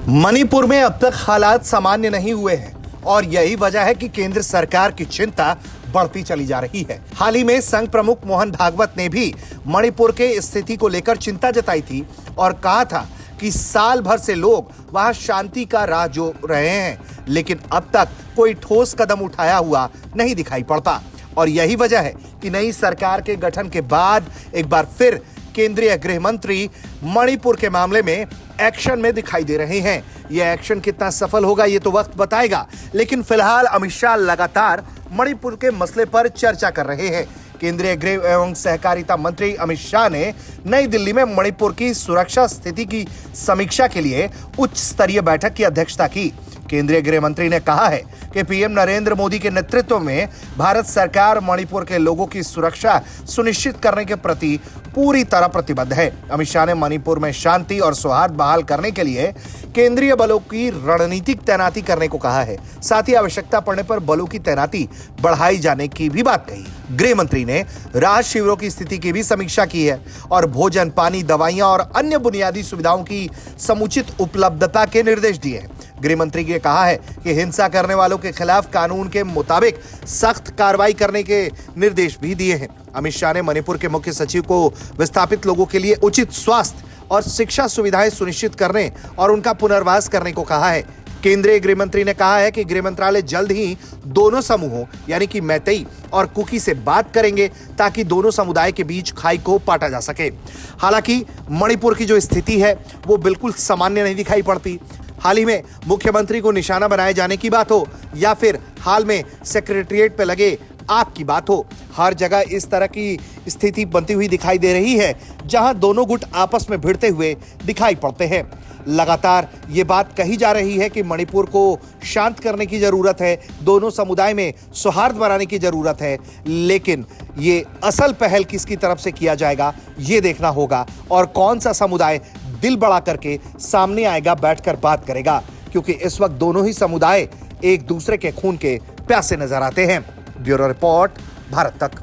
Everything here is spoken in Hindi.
मणिपुर में अब तक हालात सामान्य नहीं हुए हैं और यही वजह है कि केंद्र सरकार की चिंता बढ़ती चली जा रही है। हाल ही में संघ प्रमुख मोहन भागवत ने भी मणिपुर के स्थिति को लेकर चिंता जताई थी और कहा था कि साल भर से लोग वहां शांति का राह जो रहे हैं, लेकिन अब तक कोई ठोस कदम उठाया हुआ नहीं दिखाई पड़ता। और यही वजह है कि नई सरकार के गठन के बाद एक बार फिर केंद्रीय गृह मंत्री मणिपुर के मामले में एक्शन में दिखाई दे रहे हैं। यह एक्शन कितना सफल होगा ये तो वक्त बताएगा, लेकिन फिलहाल अमित शाह लगातार मणिपुर के मसले पर चर्चा कर रहे हैं। केंद्रीय गृह एवं सहकारिता मंत्री अमित शाह ने नई दिल्ली में मणिपुर की सुरक्षा स्थिति की समीक्षा के लिए उच्च स्तरीय बैठक की अध्यक्षता की। केंद्रीय गृह मंत्री ने कहा है कि पीएम नरेंद्र मोदी के नेतृत्व में भारत सरकार मणिपुर के लोगों की सुरक्षा सुनिश्चित करने के प्रति पूरी तरह प्रतिबद्ध है। अमित शाह ने मणिपुर में शांति और सौहार्द बहाल करने के लिए केंद्रीय बलों की रणनीतिक तैनाती करने को कहा है। साथ ही आवश्यकता पड़ने पर बलों की तैनाती बढ़ाई जाने की भी बात कही। गृह मंत्री ने राहत शिविरों की स्थिति की भी समीक्षा की है और भोजन, पानी, दवाइयां और अन्य बुनियादी सुविधाओं की समुचित उपलब्धता के निर्देश दिए हैं। गृह मंत्री ने कहा है कि हिंसा करने वालों के खिलाफ कानून के मुताबिक सख्त कार्रवाई करने के निर्देश भी दिए हैं। अमित शाह ने मणिपुर के मुख्य सचिव को विस्थापित लोगों के लिए उचित स्वास्थ्य और शिक्षा सुविधाएं सुनिश्चित करने और उनका पुनर्वास करने को कहा है। केंद्रीय गृह मंत्री ने कहा है कि गृह मंत्रालय जल्द ही दोनों समूहों यानी कि मैतेई और कुकी से बात करेंगे ताकि दोनों समुदाय के बीच खाई को पाटा जा सके। हालांकि मणिपुर की जो स्थिति है वो बिल्कुल सामान्य नहीं दिखाई पड़ती। हाल ही में मुख्यमंत्री को निशाना बनाए जाने की बात हो या फिर हाल में सेक्रेटरिएट पे लगे आग की बात हो, हर जगह इस तरह की स्थिति बनती हुई दिखाई दे रही है जहां दोनों गुट आपस में भिड़ते हुए दिखाई पड़ते हैं। लगातार ये बात कही जा रही है कि मणिपुर को शांत करने की जरूरत है, दोनों समुदाय में सौहार्द बनाने की जरूरत है, लेकिन ये असल पहल किसकी तरफ से किया जाएगा ये देखना होगा और कौन सा समुदाय दिल बड़ा करके सामने आएगा, बैठकर बात करेगा, क्योंकि इस वक्त दोनों ही समुदाय एक दूसरे के खून के प्यासे नजर आते हैं। ब्यूरो रिपोर्ट, भारत तक।